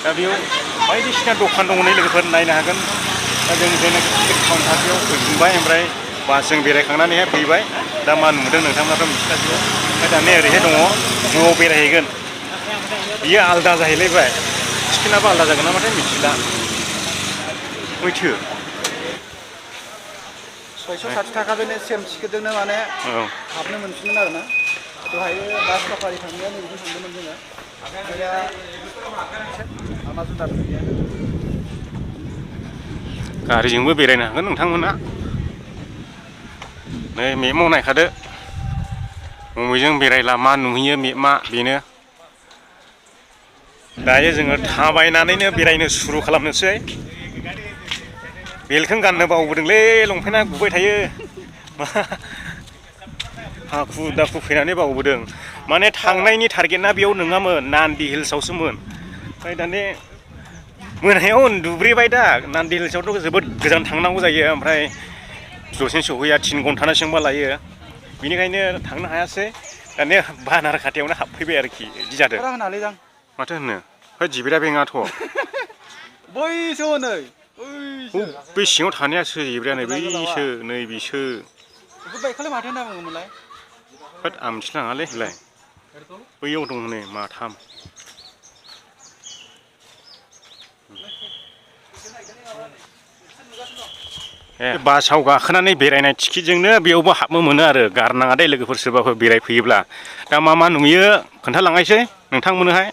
दा बेयाव बायदिसिना दखान दङ नै लोगोफोर नायनो हागोन दा जों जेनाखि टिकेट काउन्टार बेयाव फैफिनबाय ओमफ्राय बासजों बेरायखांनानैहाय फैबाय दा मा नुदों नोंथांमोनाथ' मिथिखासिगौ ओमफ्राय दानिया ओरैहाय दङ जुआव बेरायहैगोन बियो आलदा जाहैलायबाय टिकेटआबो आलदा जागोन नामाथाय मिथिला मैथो 660 थाखाजोंनो सेम टिकेटजोंनो माने हाबनो मोनफिनगोन आरो ना दहाय बास साफारि थांनाया नैबिदि थांदोंमोन जोङो मा जुनार नुयो गारिजोंबो बेरायनो हागोन नोंथांमोना नै मेपआव नायखादो बबेजों बेरायला मा नुहैयो मेपआ बेनो दायो जोङो थाबायनानैनो बेरायनो सुरु खालामनोसै बेलखौनो गाननो बावबोदोंलै लंपेन्टआ गुबाय थायो हाखु दाखु फैनानै बावबोदों माने थांनायनि टारगेटआ बेयाव नङामोन नान्दि हिल्सआवसोमोन ओमफ्राय दाने मोनायाव उन्दुब्रेबाय दा नान्दि हिल्सआवथ' जोबोद गोजान थांनांगौ जायो ओमफ्राय दसेनो सहैया 3 घन्टाना बेसेबांबा लायो बेनिखायनो थांनो हायासै दानिया बानार खाथियावनो हाबफैबाय आरोखि बिदि जादों माथो होनो है जिब्रा बेङाथ' बैसो हनै बे सिङाव थानायासो जिब्राया नै बैसो नै बिसो बेखौ बाइकखौलाय माथो होनना बुङोमोनलाय होद आं मिथिलाङालै होलाय बैयाव दं नै माथाम बासाव गाखोनानै बेरायनाय टिकेटजोंनो बेयावबो हाबनो मोनो आरो गारनाङा दे लोगोफोर सोरबाफोर बेरायफैयोब्ला दा मा नुयो खोन्थालांनायसै नोंथांमोननोहाय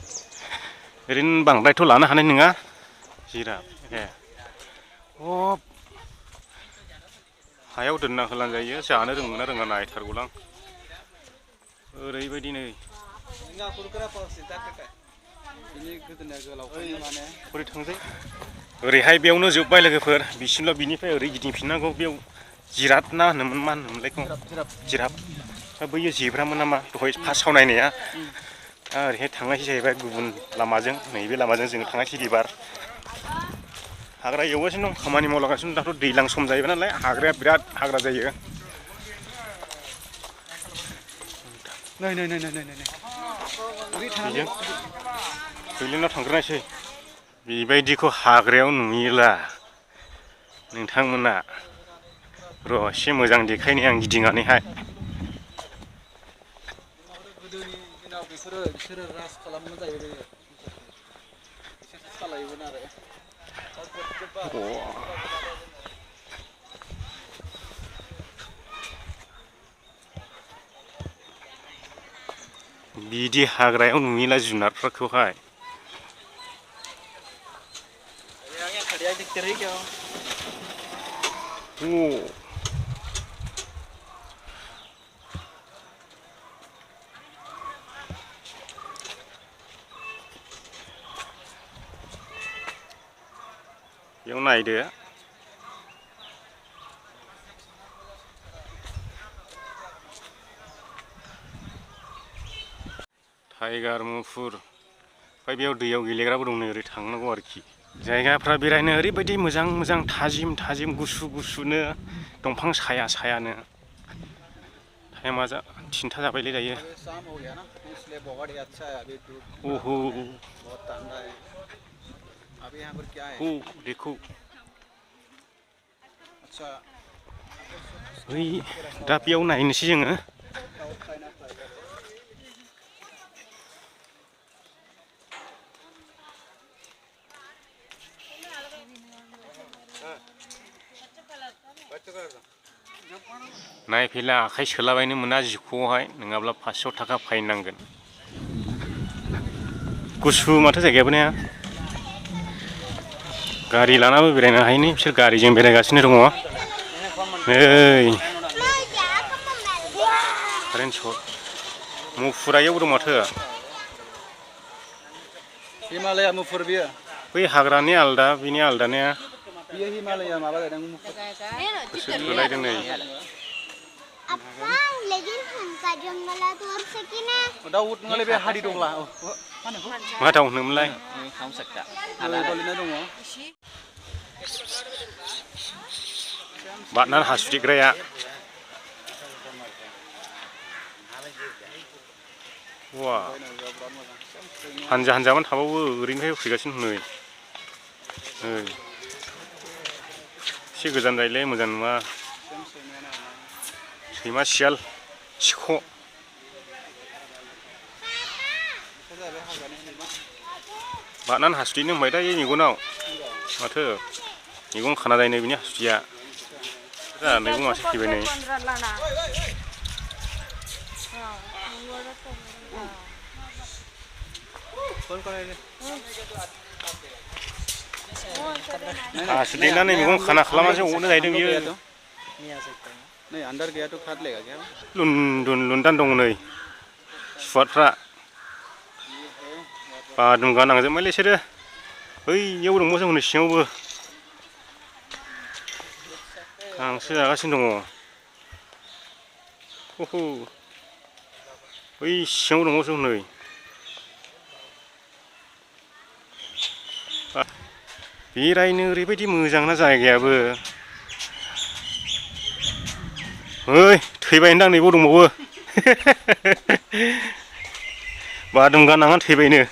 ओरैनो बांद्रायथ' लानो हानाय नङा जिराफ हायाव दोनना होलांजायो जानो रोंगोना रोङा नायथारगौलां ओरैबायदि नै बोरै थांजायो ओरैहाय बेयावनो जोब्बाय लोगोफोर बिसिमल' बिनिफ्राय ओरै गिदिंफिननांगौ बेयाव जिराफ ना होनोमोन मा होनोमोनलाय जिराफ बैयो जेब्रामोन नामा दहाय फार्स्टआव नायनाया ओरैहाय थांनायसै जाहैबाय गुबुन लामाजों नैबे लामाजों जों थांनायसै एबार हाग्रा एवगासिनो दं खामानि मावलांगासिनो दाथ' दैज्लां सम जाहैबाय नालाय हाग्राया बिराद हाग्रा जायो बेजों बैलेनाव थांग्रोनायसै बेबायदिखौ हाग्रायाव नुयोला नोंथांमोना र' एसे मोजां देखायनि आं गिदिंनानैहाय गोदोनि दिनाव बिसोरो राज खालामोमोन जाहैबाय बिसोरसो सालायोमोन आरो बिदि हाग्रायाव नुयोला जुनारफोरखौहाय बेयाव नायदो टाइगार मुफुर ओमफ्राय बेयाव दैयाव गेलेग्राबो दं नै ओरै थांनांगौ आरोखि जायगाफ्रा बेरायनो ओरैबायदि मोजां थाजिम गुसुनो दंफां सायानो टाइमा 3टा जाबायलै दायो देखो बै दा बेयाव नायनोसै जोङो नायफैला आखाइ सोलाबायनो मोना जिखौहाय नङाब्ला 500 थाखा फाइन नांगोन गुसु माथो जायगायाबो ने गारि लानाबो बेरायनो हायोने बिसोर गारिजों बेरायगासिनो दङ नै कारेन्ट सर्ट मुफुरा इयाव दं माथो हिमालया मुफुर बियो बै हाग्रानि आलदा बिनि आलदा ने बियो हिमालया माबा जादों गोसो थोलायदों नै दाउ नङालै बे हादि दंला मा दाउ होनोमोनलाय बारनानै हासुदिग्राया वा हानजा हानजामान थाबावो ओरैनिफ्राय फैगासिनो नै एसे गोजान जायोलै मोजां नङा सैमा सियाल सिख' बारनानै हासुदैनो होनबाय दा मेगनाव माथो मेगन खाना जायो बिनि हासुदैया दा मैगं मासे फैबाय नै हासुदैनानै मैगं खाना खालामासो अरनो जाहैदों बियो नहीं अंदर गया तो खाट लेगा क्या लुंदुन लुंदान दं नै सुवादफ्रा बादुंगा नांजोबबायलै बिसोरो बैयाव दंबावोसो हनै सिङावबो गांसो जागासिनो दङ ओहो बै सिङाव दंबावोसो हनै बेरायनो ओरैबायदि मोजांना जायगायाबो ओइ थैबाय होनदां नैबाव दंबावो बादुंगा नांनानै थैबायनो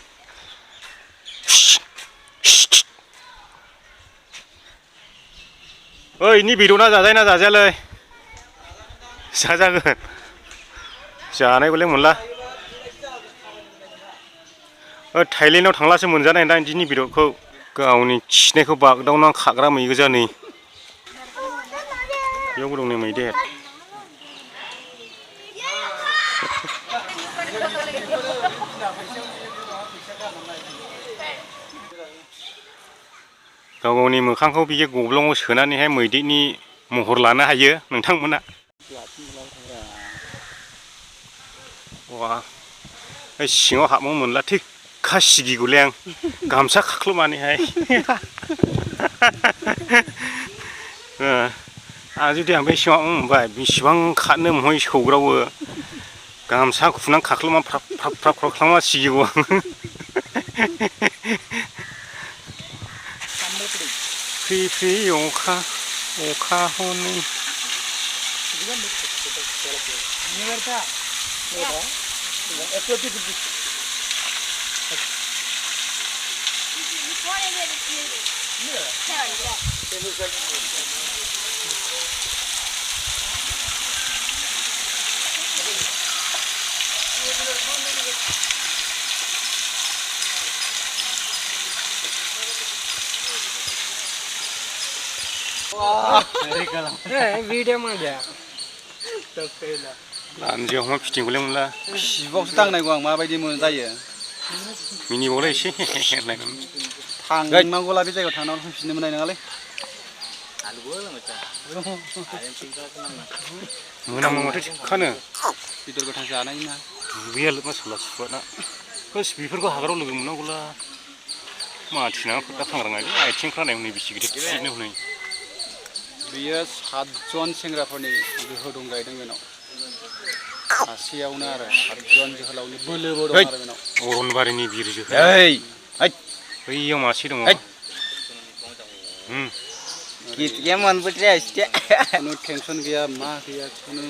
ओइ नि बेदरा जाजायोना जाजायालै जाजागोन जानायखौलाय मोनला थाइलेण्डआव थांलासो मोनजानाय दा बिदिनि बेदरखौ गावनि खिनायखौ बागदावना खाग्रा मै गोजा नै बेयावबो दं नै मैदेर गाव गावनि मोखांखौ बियो गब्लङाव सोनानैहाय मैदेरनि महर लानो हायो नोंथांमोना वा सिङाव हाबनो मोनला थिखा सिगिगौलै आं गामसा खाख्लुमनानैहाय आरो जुदि आं बे सिङाव मोनबाय बेसेबां खारनो महै सौग्रावो गामसा खुनानै खाख्लुमा फ्राब फ्राब फ्राब फ्राब खालामना सिगिगौ आं फ्रि फ्रि अखा अखा हनै वीडियो में गया लान्जियाव मा फिटिंखौलाय मोनला सिबावसो दांनायगौ आं माबायदि जायो मिनिबावलाय एसे होनलायनानै थांनांगौला बे जायगायाव थांनानै फैफिननो मोननाय नङालै मोनामो माथो थिगखानो बेदर गोथां जानाय ना दुगैया लोबना सोला सुवाना होस बेफोरखौ हाग्रायाव लोगो मोननांगौला माथिना फोथा खांग्राङालै आथिंफ्रा नाय हनै बेसे गिदिर गिदिरनो हनै बियो 7 जन सेंग्राफोरनि गोहो दं जाहैदों बेनाव सासेयावनो आरो 7 जन जोहोलावनि बोलोबो दं आरो बेनाव अरनबारिनि बिर जोहोलाव बैयाव मासे दङ कितके मन पड़े खुनु टेनसन गैया मा गैया खुनु